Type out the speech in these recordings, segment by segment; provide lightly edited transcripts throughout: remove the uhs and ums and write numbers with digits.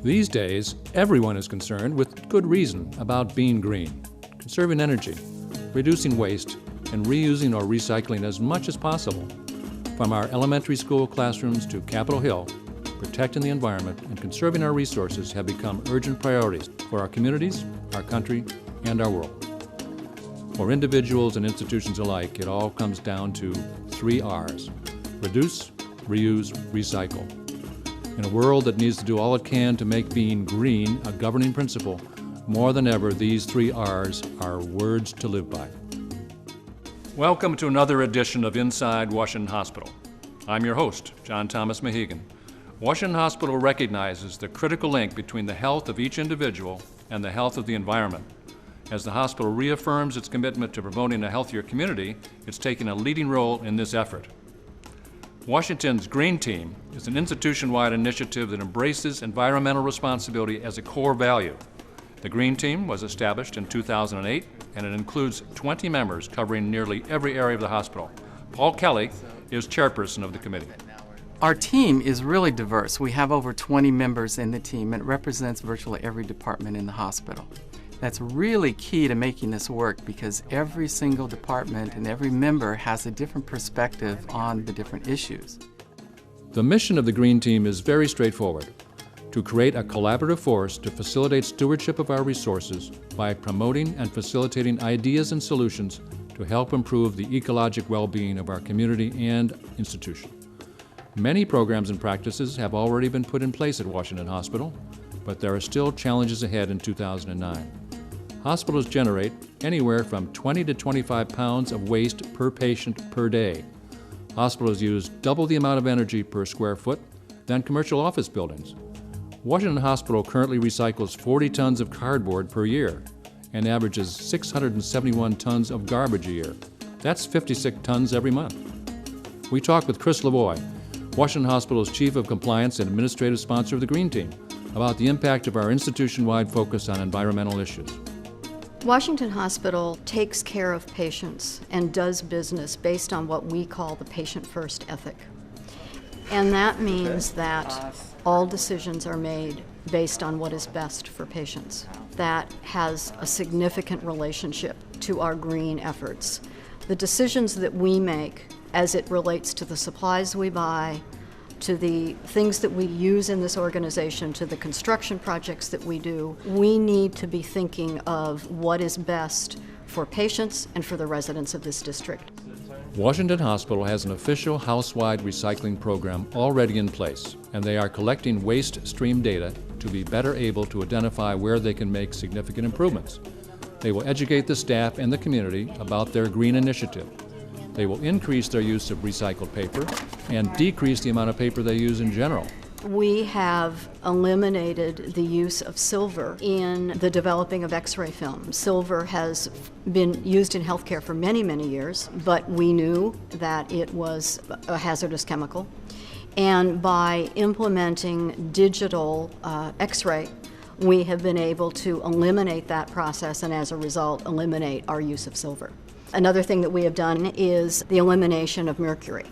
These days, everyone is concerned, with good reason, about being green, conserving energy, reducing waste, and reusing or recycling as much as possible. From our elementary school classrooms to Capitol Hill, protecting the environment and conserving our resources have become urgent priorities for our communities, our country, and our world. For individuals and institutions alike, it all comes down to 3 R's: reduce, reuse, recycle. In a world that needs to do all it can to make being green a governing principle, more than ever, these 3 R's are words to live by. Welcome to another edition of Inside Washington Hospital. I'm your host, John Thomas Mahegan. Washington Hospital recognizes the critical link between the health of each individual and the health of the environment. As the hospital reaffirms its commitment to promoting a healthier community, it's taking a leading role in this effort. Washington's Green Team is an institution-wide initiative that embraces environmental responsibility as a core value. The Green Team was established in 2008, and it includes 20 members covering nearly every area of the hospital. Paul Kelly is chairperson of the committee. Our team is really diverse. We have over 20 members in the team, and it represents virtually every department in the hospital. That's really key to making this work, because every single department and every member has a different perspective on the different issues. The mission of the Green Team is very straightforward: to create a collaborative force to facilitate stewardship of our resources by promoting and facilitating ideas and solutions to help improve the ecologic well-being of our community and institution. Many programs and practices have already been put in place at Washington Hospital, but there are still challenges ahead in 2009. Hospitals generate anywhere from 20 to 25 pounds of waste per patient per day. Hospitals use double the amount of energy per square foot than commercial office buildings. Washington Hospital currently recycles 40 tons of cardboard per year and averages 671 tons of garbage a year. That's 56 tons every month. We talked with Chris Lavoie, Washington Hospital's Chief of Compliance and Administrative Sponsor of the Green Team, about the impact of our institution-wide focus on environmental issues. Washington Hospital takes care of patients and does business based on what we call the patient-first ethic. And that means that all decisions are made based on what is best for patients. That has a significant relationship to our green efforts. The decisions that we make as it relates to the supplies we buy, to the things that we use in this organization, to the construction projects that we do, we need to be thinking of what is best for patients and for the residents of this district. Washington Hospital has an official house-wide recycling program already in place, and they are collecting waste stream data to be better able to identify where they can make significant improvements. They will educate the staff and the community about their green initiative. They will increase their use of recycled paper and decrease the amount of paper they use in general. We have eliminated the use of silver in the developing of X-ray film. Silver has been used in healthcare for many, many years, but we knew that it was a hazardous chemical. And by implementing digital X-ray, we have been able to eliminate that process and as a result eliminate our use of silver. Another thing that we have done is the elimination of mercury.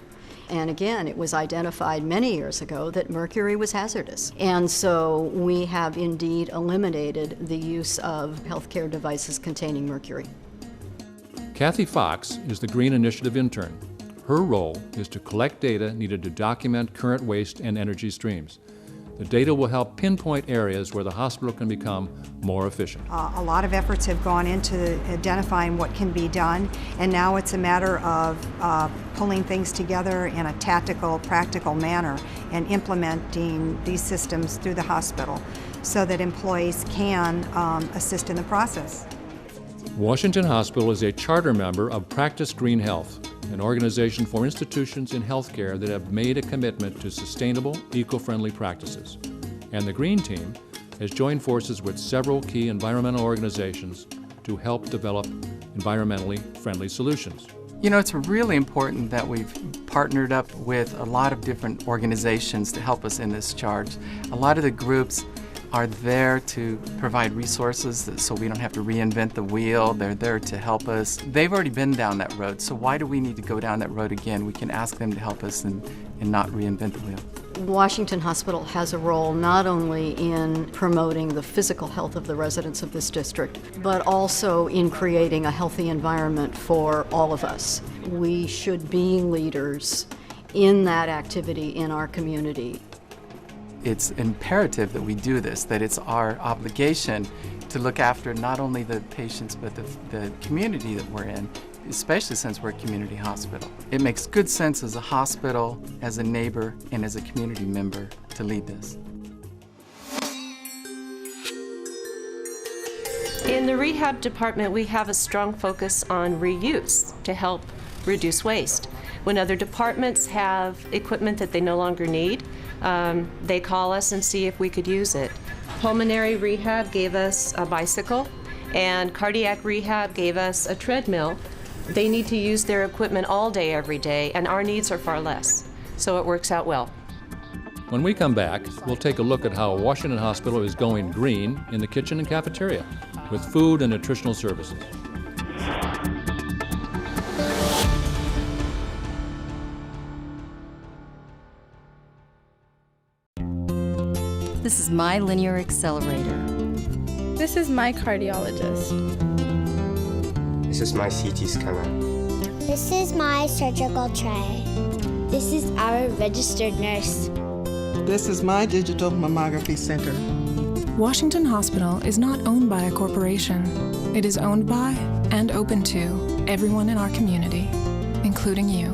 And again, it was identified many years ago that mercury was hazardous. And so we have indeed eliminated the use of healthcare devices containing mercury. Kathy Fox is the Green Initiative intern. Her role is to collect data needed to document current waste and energy streams. The data will help pinpoint areas where the hospital can become more efficient. A lot of efforts have gone into identifying what can be done, and now it's a matter of pulling things together in a tactical, practical manner and implementing these systems through the hospital so that employees can assist in the process. Washington Hospital is a charter member of Practice Green Health, an organization for institutions in healthcare that have made a commitment to sustainable, eco-friendly practices. And the Green Team has joined forces with several key environmental organizations to help develop environmentally friendly solutions. You know, it's really important that we've partnered up with a lot of different organizations to help us in this charge. A lot of the groups are there to provide resources so we don't have to reinvent the wheel. They're there to help us. They've already been down that road, so why do we need to go down that road again? We can ask them to help us and not reinvent the wheel. Washington Hospital has a role not only in promoting the physical health of the residents of this district, but also in creating a healthy environment for all of us. We should be leaders in that activity in our community. It's imperative that we do this, that it's our obligation to look after not only the patients but the community that we're in, especially since we're a community hospital. It makes good sense as a hospital, as a neighbor, and as a community member to lead this. In the rehab department, we have a strong focus on reuse to help reduce waste. When other departments have equipment that they no longer need, they call us and see if we could use it. Pulmonary rehab gave us a bicycle, and cardiac rehab gave us a treadmill. They need to use their equipment all day, every day, and our needs are far less, so it works out well. When we come back, we'll take a look at how Washington Hospital is going green in the kitchen and cafeteria with food and nutritional services. This is my linear accelerator. This is my cardiologist. This is my CT scanner. This is my surgical tray. This is our registered nurse. This is my digital mammography center. Washington Hospital is not owned by a corporation. It is owned by and open to everyone in our community, including you.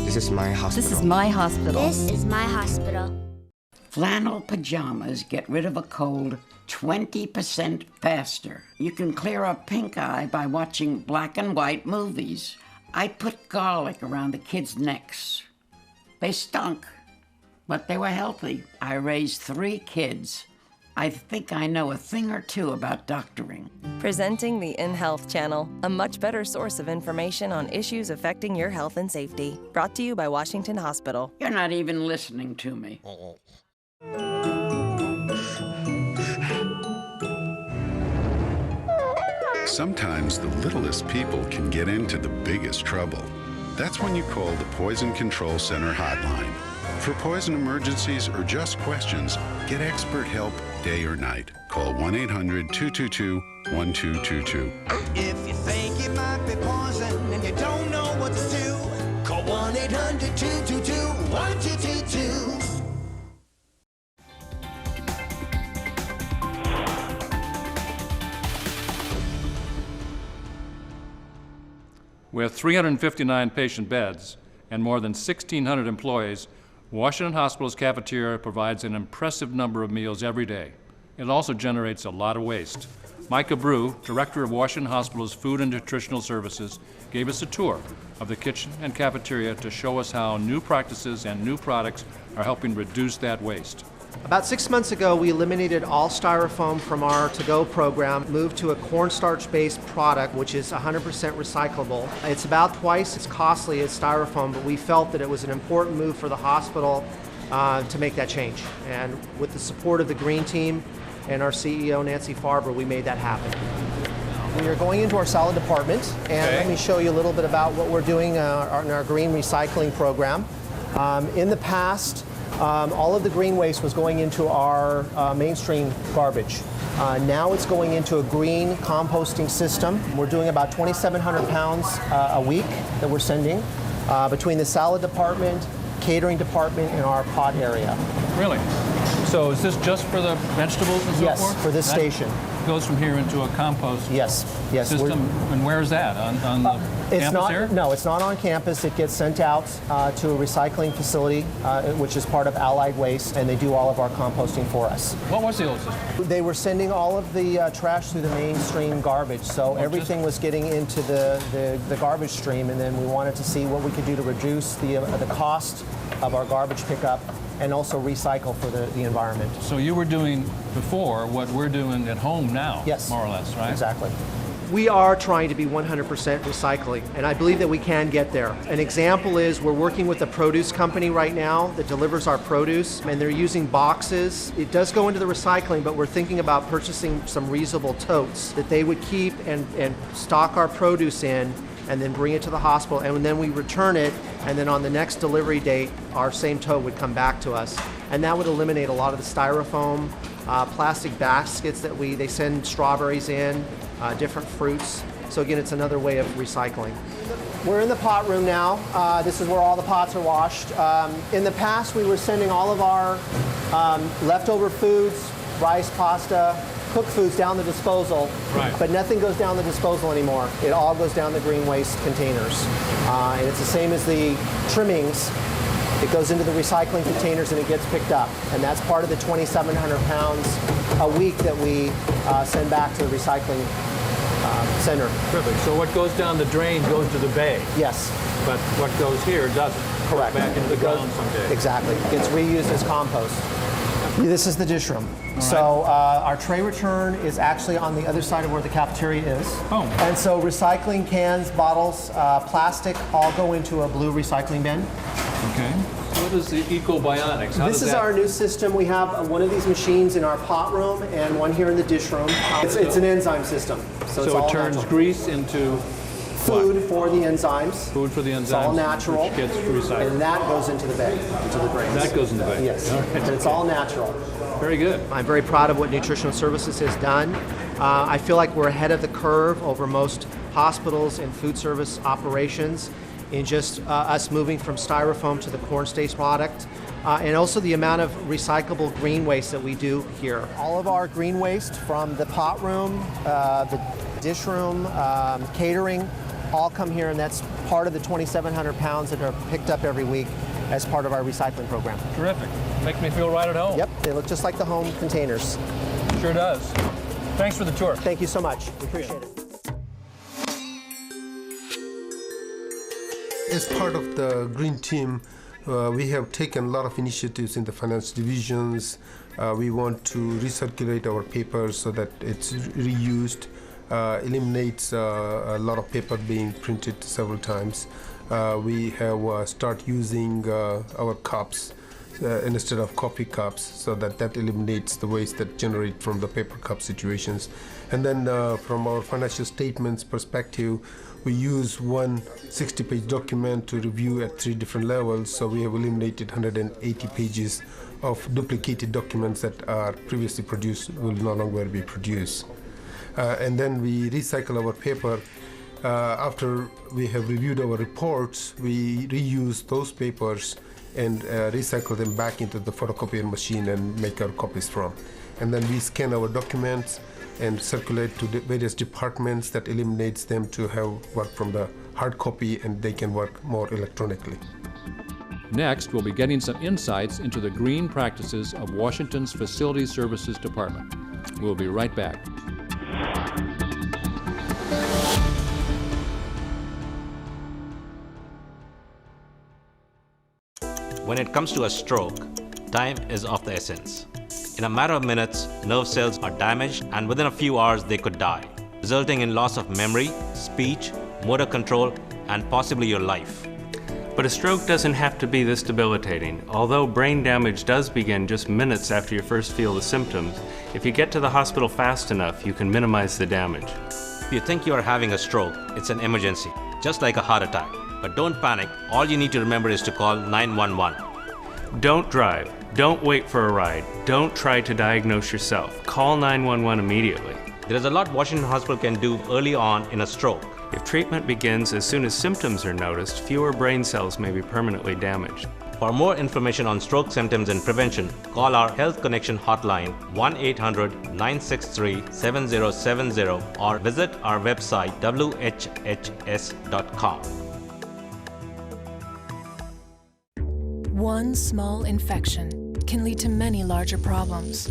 This is my hospital. This is my hospital. This is my hospital. Flannel pajamas get rid of a cold 20% faster. You can clear up pink eye by watching black and white movies. I put garlic around the kids' necks. They stunk, but they were healthy. I raised 3 kids. I think I know a thing or two about doctoring. Presenting the InHealth Channel, a much better source of information on issues affecting your health and safety. Brought to you by Washington Hospital. You're not even listening to me. Sometimes the littlest people can get into the biggest trouble. That's when you call the Poison Control Center hotline. For poison emergencies or just questions, get expert help day or night. Call 1-800-222-1222. If you think it might be poison and you don't know what to do, call 1-800-222-1222. With 359 patient beds and more than 1,600 employees, Washington Hospital's cafeteria provides an impressive number of meals every day. It also generates a lot of waste. Micah Brew, director of Washington Hospital's Food and Nutritional Services, gave us a tour of the kitchen and cafeteria to show us how new practices and new products are helping reduce that waste. About 6 months ago, we eliminated all styrofoam from our to-go program, moved to a cornstarch-based product, which is 100% recyclable. It's about twice as costly as styrofoam, but we felt that it was an important move for the hospital to make that change. And with the support of the Green Team and our CEO, Nancy Farber, we made that happen. We are going into our solid department, and let me show you a little bit about what we're doing in our green recycling program. In the past, all of the green waste was going into our mainstream garbage. Now it's going into a green composting system. We're doing about 2,700 pounds a week that we're sending between the salad department, catering department, and our pot area. Really? So is this just for the vegetables and so Yes, forth? for this station. Goes from here into a compost system. And where is that? On the campus here? No, it's not on campus. It gets sent out to a recycling facility, which is part of Allied Waste, and they do all of our composting for us. What was the old system? They were sending all of the trash through the mainstream garbage, so everything was getting into the garbage stream, and then we wanted to see what we could do to reduce the cost of our garbage pickup and also recycle for the environment. So you were doing before what we're doing at home now, yes, more or less, right? Exactly. We are trying to be 100% recycling, and I believe that we can get there. An example is we're working with a produce company right now that delivers our produce, and they're using boxes. It does go into the recycling, but we're thinking about purchasing some reusable totes that they would keep and stock our produce in, and then bring it to the hospital, and then we return it, and then on the next delivery date, our same tote would come back to us. And that would eliminate a lot of the styrofoam, plastic baskets that they send strawberries in, different fruits. So again, it's another way of recycling. We're in the pot room now. This is where all the pots are washed. In the past, we were sending all of our leftover foods, rice, pasta, cooked foods down the disposal, but nothing goes down the disposal anymore. It all goes down the green waste containers. And it's the same as the trimmings. It goes into the recycling containers and it gets picked up. And that's part of the 2,700 pounds a week that we send back to the recycling center. Perfect. So what goes down the drain goes to the bay? Yes. But what goes here doesn't? Correct. Back into the ground someday. Exactly. It gets reused as compost. This is the dish room. So our tray return is actually on the other side of where the cafeteria is. Oh. And so recycling cans, bottles, plastic all go into a blue recycling bin. Okay. So what is the Eco-Bionics? This is our new system. We have one of these machines in our pot room and one here in the dish room. It's an enzyme system. So it turns grease into food for the enzymes. Food for the enzymes. It's all natural. Which gets recycled. And that goes into the bay, into the drains. That goes in the bay. Yes. And it's all natural. Very good. I'm very proud of what Nutritional Services has done. I feel like we're ahead of the curve over most hospitals and food service operations in just us moving from styrofoam to the corn starch product. And also the amount of recyclable green waste that we do here. All of our green waste from the pot room, the dish room, catering, all come here, and that's part of the 2,700 pounds that are picked up every week as part of our recycling program. Terrific. Makes me feel right at home. Yep, they look just like the home containers. Sure does. Thanks for the tour. Thank you so much. We appreciate it. As part of the Green Team, we have taken a lot of initiatives in the finance divisions. We want to recirculate our paper so that it's reused, eliminates a lot of paper being printed several times. We have start using our cups instead of coffee cups, so that eliminates the waste that generate from the paper cup situations. And then from our financial statements perspective, we use one 60-page document to review at 3 different levels, so we have eliminated 180 pages of duplicated documents that are previously produced will no longer be produced. And then we recycle our paper. After we have reviewed our reports, we reuse those papers and recycle them back into the photocopier machine and make our copies from. And then we scan our documents and circulate to the various departments that eliminates them to have work from the hard copy, and they can work more electronically. Next, we'll be getting some insights into the green practices of Washington's Facility Services Department. We'll be right back. When it comes to a stroke, time is of the essence. In a matter of minutes, nerve cells are damaged, and within a few hours they could die, resulting in loss of memory, speech, motor control, and possibly your life. But a stroke doesn't have to be this debilitating. Although brain damage does begin just minutes after you first feel the symptoms, if you get to the hospital fast enough, you can minimize the damage. If you think you are having a stroke, it's an emergency, just like a heart attack. But don't panic. All you need to remember is to call 911. Don't drive. Don't wait for a ride. Don't try to diagnose yourself. Call 911 immediately. There is a lot Washington Hospital can do early on in a stroke. If treatment begins as soon as symptoms are noticed, fewer brain cells may be permanently damaged. For more information on stroke symptoms and prevention, call our Health Connection hotline 1-800-963-7070 or visit our website whhs.com. One small infection can lead to many larger problems.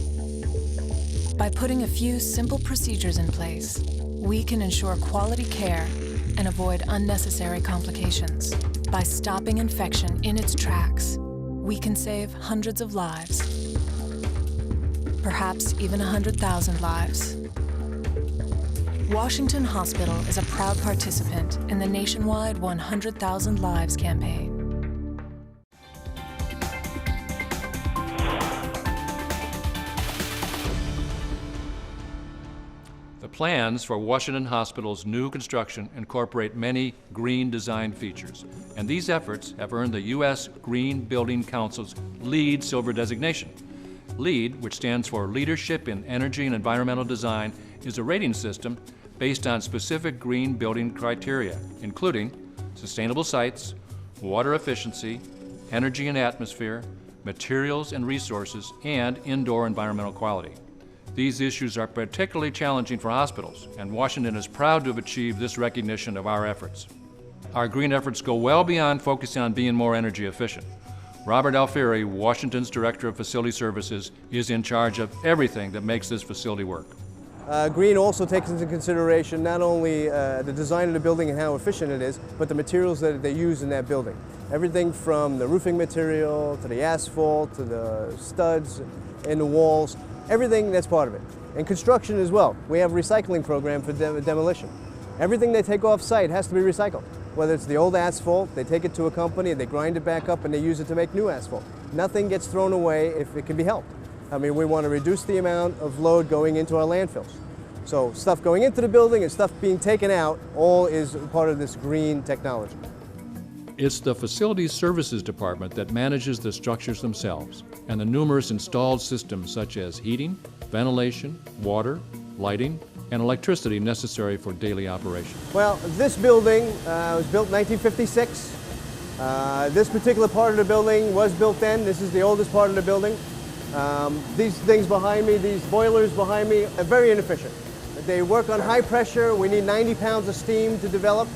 By putting a few simple procedures in place, we can ensure quality care and avoid unnecessary complications. By stopping infection in its tracks, we can save hundreds of lives, perhaps even 100,000 lives. Washington Hospital is a proud participant in the nationwide 100,000 Lives campaign. The plans for Washington Hospital's new construction incorporate many green design features, and these efforts have earned the U.S. Green Building Council's LEED Silver designation. LEED, which stands for Leadership in Energy and Environmental Design, is a rating system based on specific green building criteria, including sustainable sites, water efficiency, energy and atmosphere, materials and resources, and indoor environmental quality. These issues are particularly challenging for hospitals, and Washington is proud to have achieved this recognition of our efforts. Our green efforts go well beyond focusing on being more energy efficient. Robert Alfieri, Washington's Director of Facility Services, is in charge of everything that makes this facility work. Green also takes into consideration not only the design of the building and how efficient it is, but the materials that they use in that building. Everything from the roofing material, to the asphalt, to the studs in the walls, everything that's part of it. And construction as well. We have a recycling program for demolition. Everything they take off site has to be recycled. Whether it's the old asphalt, they take it to a company, they grind it back up and they use it to make new asphalt. Nothing gets thrown away if it can be helped. I mean, we want to reduce the amount of load going into our landfills. So stuff going into the building and stuff being taken out, all is part of this green technology. It's the Facilities Services Department that manages the structures themselves and the numerous installed systems such as heating, ventilation, water, lighting, and electricity necessary for daily operation. Well, this building was built in 1956. This particular part of the building was built then. This is the oldest part of the building. These things behind me, these boilers behind me, are very inefficient. They work on high pressure. We need 90 pounds of steam to develop,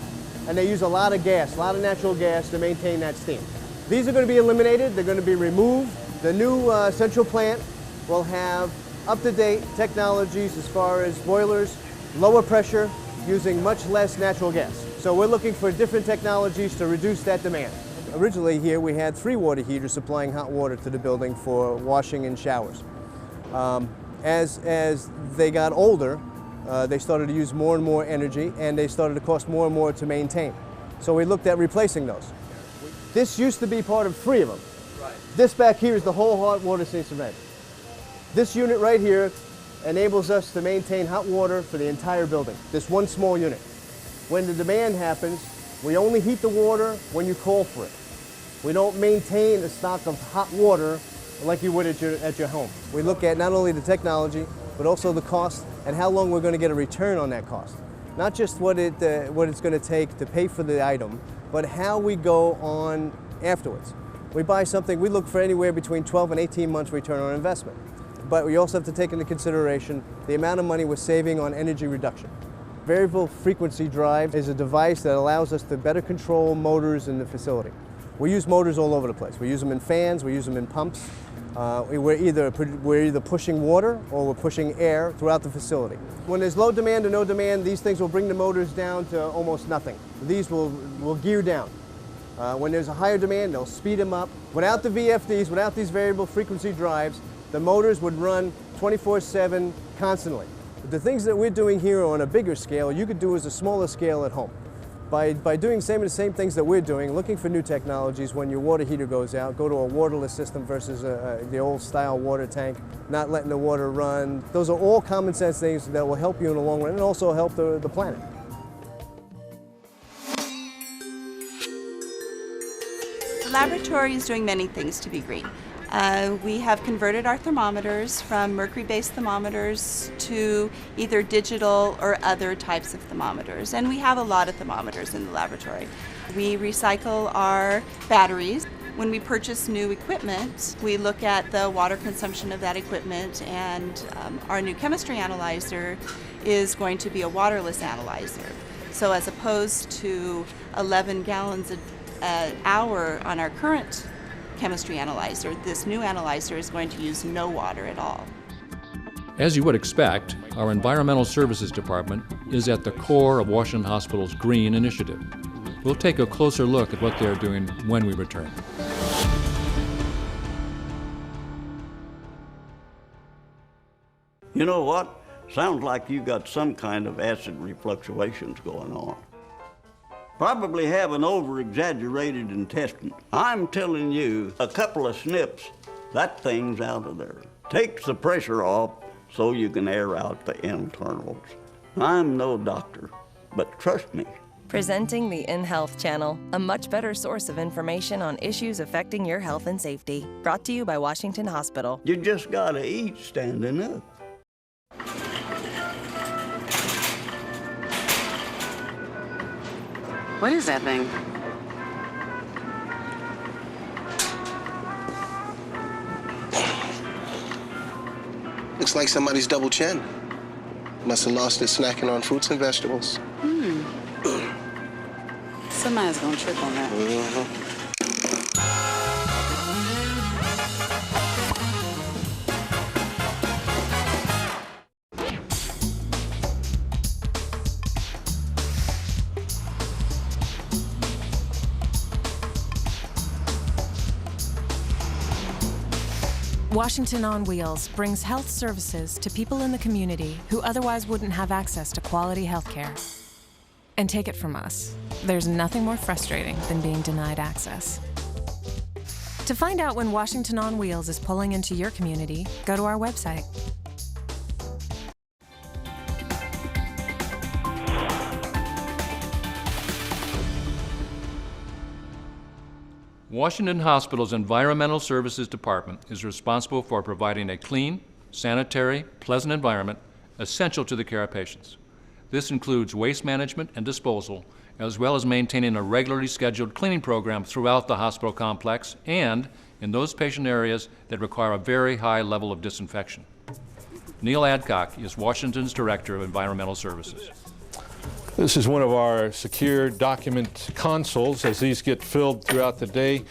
and they use a lot of gas, a lot of natural gas to maintain that steam. These are going to be eliminated. They're going to be removed. The new central plant will have up-to-date technologies as far as boilers, lower pressure, using much less natural gas. So we're looking for different technologies to reduce that demand. Originally here we had 3 water heaters supplying hot water to the building for washing and showers. As they got older, they started to use more and more energy, and they started to cost more and more to maintain. So we looked at replacing those. This used to be part of 3 of them. Right. This back here is the whole hot water system. This unit right here enables us to maintain hot water for the entire building, this one small unit. When the demand happens, we only heat the water when you call for it. We don't maintain a stock of hot water like you would at your home. We look at not only the technology, but also the cost and how long we're going to get a return on that cost. Not just what it's going to take to pay for the item, but how we go on afterwards. We buy something, we look for anywhere between 12 and 18 months return on investment. But we also have to take into consideration the amount of money we're saving on energy reduction. Variable frequency drive is a device that allows us to better control motors in the facility. We use motors all over the place. We use them in fans, we use them in pumps. We're either pushing water or we're pushing air throughout the facility. When there's low demand or no demand, these things will bring the motors down to almost nothing. These will gear down. When there's a higher demand, they'll speed them up. Without the VFDs, without these variable frequency drives, the motors would run 24/7 constantly. But the things that we're doing here on a bigger scale, you could do as a smaller scale at home. By doing the same things that we're doing, looking for new technologies, when your water heater goes out, go to a waterless system versus the old style water tank, not letting the water run. Those are all common sense things that will help you in the long run and also help the planet. The laboratory is doing many things to be green. We have converted our thermometers from mercury-based thermometers to either digital or other types of thermometers, and we have a lot of thermometers in the laboratory. We recycle our batteries. When we purchase new equipment, we look at the water consumption of that equipment, and our new chemistry analyzer is going to be a waterless analyzer. So as opposed to 11 gallons an hour on our current chemistry analyzer, this new analyzer is going to use no water at all. As you would expect, our Environmental Services Department is at the core of Washington Hospital's Green Initiative. We'll take a closer look at what they're doing when we return. You know what? Sounds like you got some kind of acid refluctuations going on. Probably have an over-exaggerated intestine. I'm telling you, a couple of snips, that thing's out of there. Takes the pressure off so you can air out the internals. I'm no doctor, but trust me. Presenting the InHealth channel, a much better source of information on issues affecting your health and safety. Brought to you by Washington Hospital. You just gotta eat standing up. What is that thing? Looks like somebody's double chin. Must have lost it snacking on fruits and vegetables. Somebody's gonna trip on that. Washington on Wheels brings health services to people in the community who otherwise wouldn't have access to quality health care. And take it from us, there's nothing more frustrating than being denied access. To find out when Washington on Wheels is pulling into your community, go to our website. Washington Hospital's Environmental Services Department is responsible for providing a clean, sanitary, pleasant environment essential to the care of patients. This includes waste management and disposal, as well as maintaining a regularly scheduled cleaning program throughout the hospital complex and in those patient areas that require a very high level of disinfection. Neil Adcock is Washington's Director of Environmental Services. This is one of our secure document consoles. As these get filled throughout the day,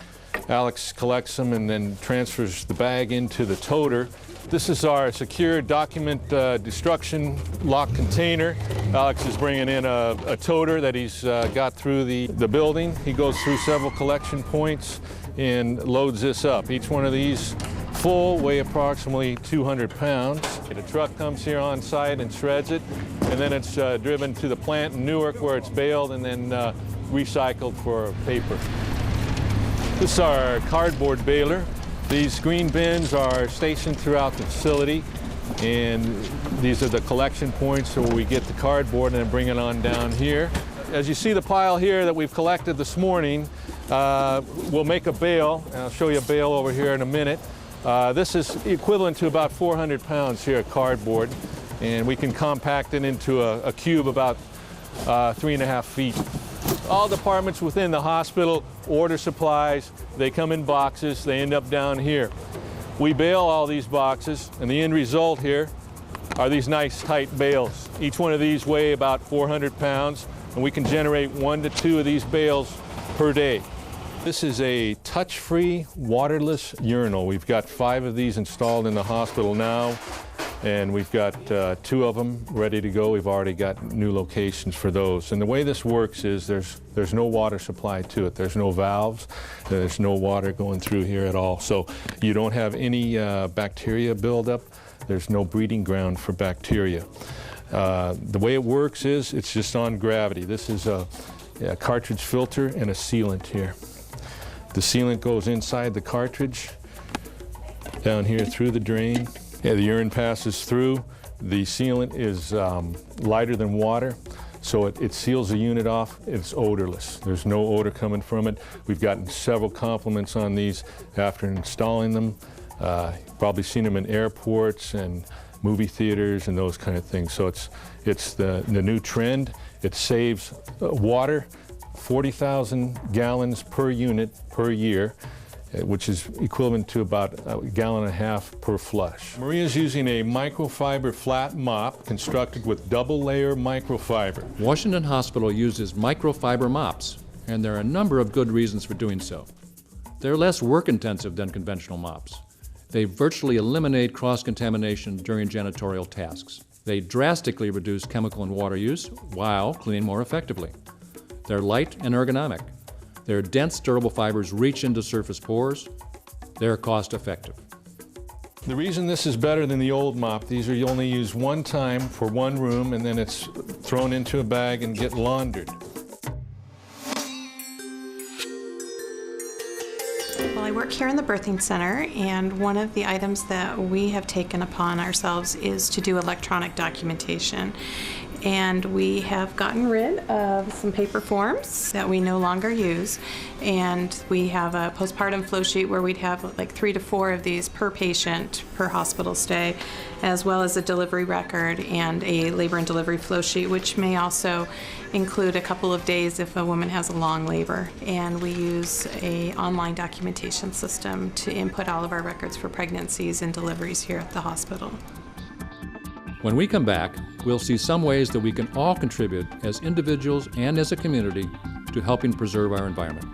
Alex collects them and then transfers the bag into the toter. This is our secure document destruction lock container. Alex is bringing in a toter that he's got through the building. He goes through several collection points and loads this up. Each one of these full weigh approximately 200 pounds. The truck comes here on site and shreds it, and then it's driven to the plant in Newark where it's baled and then recycled for paper. This is our cardboard baler. These green bins are stationed throughout the facility, and these are the collection points where we get the cardboard and then bring it on down here. As you see the pile here that we've collected this morning, we'll make a bale. I'll show you a bale over here in a minute. This is equivalent to about 400 pounds here of cardboard, and we can compact it into a cube about 3.5 feet. All departments within the hospital order supplies. They come in boxes. They end up down here. We bale all these boxes, and the end result here are these nice tight bales. Each one of these weigh about 400 pounds, and we can generate 1 to 2 of these bales per day. This is a touch-free, waterless urinal. We've got 5 of these installed in the hospital now, and we've got 2 of them ready to go. We've already got new locations for those. And the way this works is there's no water supply to it. There's no valves. There's no water going through here at all. So you don't have any bacteria buildup. There's no breeding ground for bacteria. The way it works is it's just on gravity. This is a cartridge filter and a sealant here. The sealant goes inside the cartridge, down here through the drain. The urine passes through. The sealant is lighter than water, so it seals the unit off. It's odorless. There's no odor coming from it. We've gotten several compliments on these after installing them. Probably seen them in airports and movie theaters and those kind of things. So it's the new trend. It saves water. 40,000 gallons per unit per year, which is equivalent to about a gallon and a half per flush. Maria's using a microfiber flat mop constructed with double-layer microfiber. Washington Hospital uses microfiber mops, and there are a number of good reasons for doing so. They're less work-intensive than conventional mops. They virtually eliminate cross-contamination during janitorial tasks. They drastically reduce chemical and water use while cleaning more effectively. They're light and ergonomic. Their dense, durable fibers reach into surface pores. They're cost-effective. The reason this is better than the old mop, these are you only use one time for one room, and then it's thrown into a bag and get laundered. Well, I work here in the birthing center, and one of the items that we have taken upon ourselves is to do electronic documentation. And we have gotten rid of some paper forms that we no longer use. And we have a postpartum flow sheet where we'd have like 3 to 4 of these per patient per hospital stay, as well as a delivery record and a labor and delivery flow sheet, which may also include a couple of days if a woman has a long labor. And we use an online documentation system to input all of our records for pregnancies and deliveries here at the hospital. When we come back, we'll see some ways that we can all contribute as individuals and as a community to helping preserve our environment.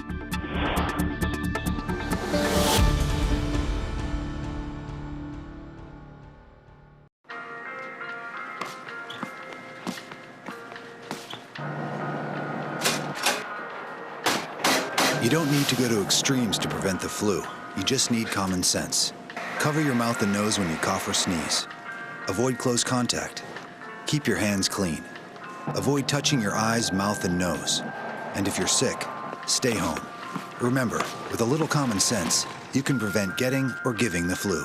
You don't need to go to extremes to prevent the flu. You just need common sense. Cover your mouth and nose when you cough or sneeze. Avoid close contact. Keep your hands clean. Avoid touching your eyes, mouth, and nose. And if you're sick, stay home. Remember, with a little common sense, you can prevent getting or giving the flu.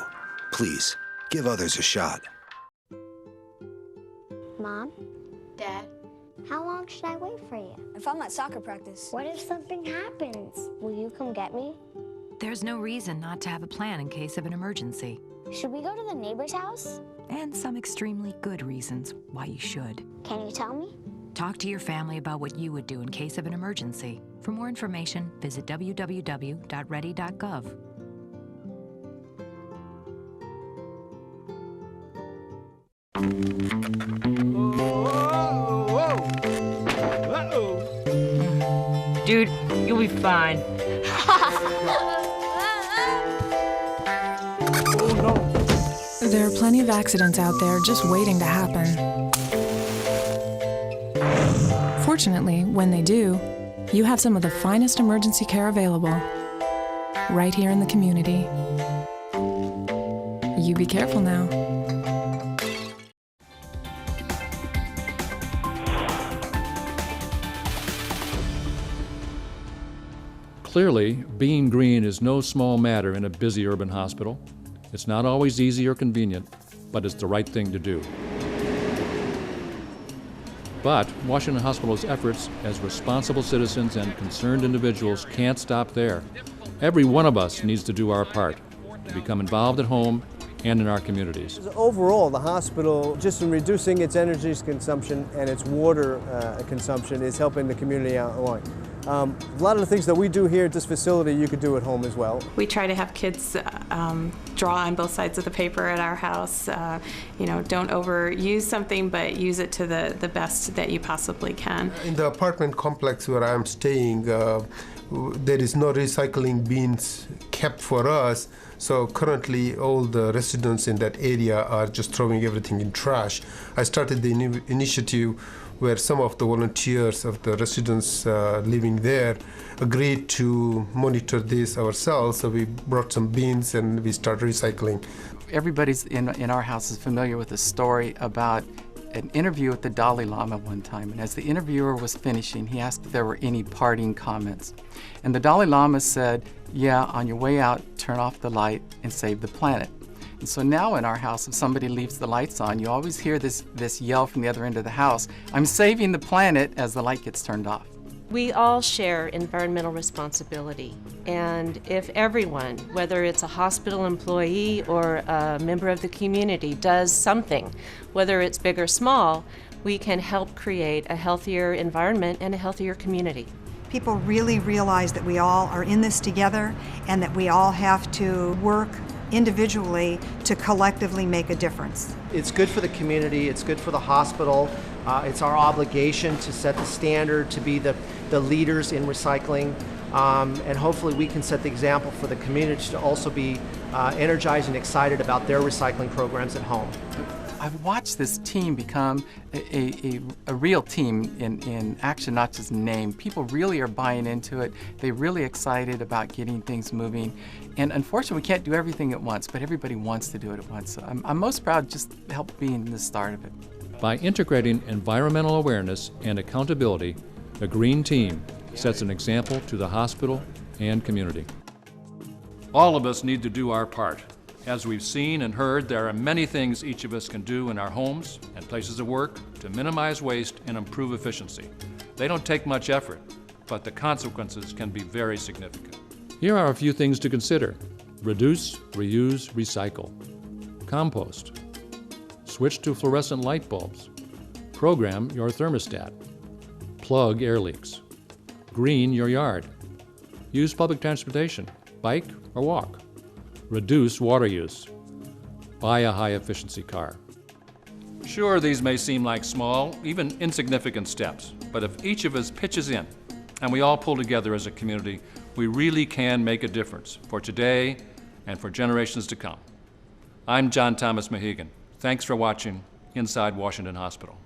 Please, give others a shot. Mom? Dad? How long should I wait for you? If I'm at soccer practice. What if something happens? Will you come get me? There's no reason not to have a plan in case of an emergency. Should we go to the neighbor's house? And some extremely good reasons why you should. Can you tell me? Talk to your family about what you would do in case of an emergency. For more information, visit www.ready.gov. Dude, you'll be fine. There are plenty of accidents out there just waiting to happen. Fortunately, when they do, you have some of the finest emergency care available right here in the community. You be careful now. Clearly, being green is no small matter in a busy urban hospital. It's not always easy or convenient, but it's the right thing to do. But Washington Hospital's efforts as responsible citizens and concerned individuals can't stop there. Every one of us needs to do our part to become involved at home and in our communities. Overall, the hospital, just in reducing its energy consumption and its water consumption, is helping the community out a lot. A lot of the things that we do here at this facility, you could do at home as well. We try to have kids draw on both sides of the paper at our house. You know, don't overuse something, but use it to the best that you possibly can. In the apartment complex where I'm staying, there is no recycling bins kept for us. So currently all the residents in that area are just throwing everything in trash. I started the initiative where some of the volunteers of the residents living there agreed to monitor this ourselves. So we brought some bins and we started recycling. Everybody's in our house is familiar with a story about an interview with the Dalai Lama one time. And as the interviewer was finishing, he asked if there were any parting comments. And the Dalai Lama said, yeah, on your way out, turn off the light and save the planet. And so now in our house, if somebody leaves the lights on, you always hear this yell from the other end of the house, I'm saving the planet, as the light gets turned off. We all share environmental responsibility, and if everyone, whether it's a hospital employee or a member of the community, does something, whether it's big or small, we can help create a healthier environment and a healthier community. People really realize that we all are in this together and that we all have to work individually to collectively make a difference. It's good for the community, it's good for the hospital, it's our obligation to set the standard, to be the leaders in recycling, and hopefully we can set the example for the community to also be energized and excited about their recycling programs at home. I've watched this team become a real team in action, not just name. People really are buying into it. They're really excited about getting things moving. And unfortunately, we can't do everything at once, but everybody wants to do it at once. So I'm most proud just to help being the start of it. By integrating environmental awareness and accountability, the Green Team sets an example to the hospital and community. All of us need to do our part. As we've seen and heard, there are many things each of us can do in our homes and places of work to minimize waste and improve efficiency. They don't take much effort, but the consequences can be very significant. Here are a few things to consider. Reduce, reuse, recycle. Compost. Switch to fluorescent light bulbs. Program your thermostat. Plug air leaks. Green your yard. Use public transportation, bike or walk. Reduce water use. Buy a high-efficiency car. Sure, these may seem like small, even insignificant steps, but if each of us pitches in and we all pull together as a community, we really can make a difference for today and for generations to come. I'm John Thomas Mahegan. Thanks for watching Inside Washington Hospital.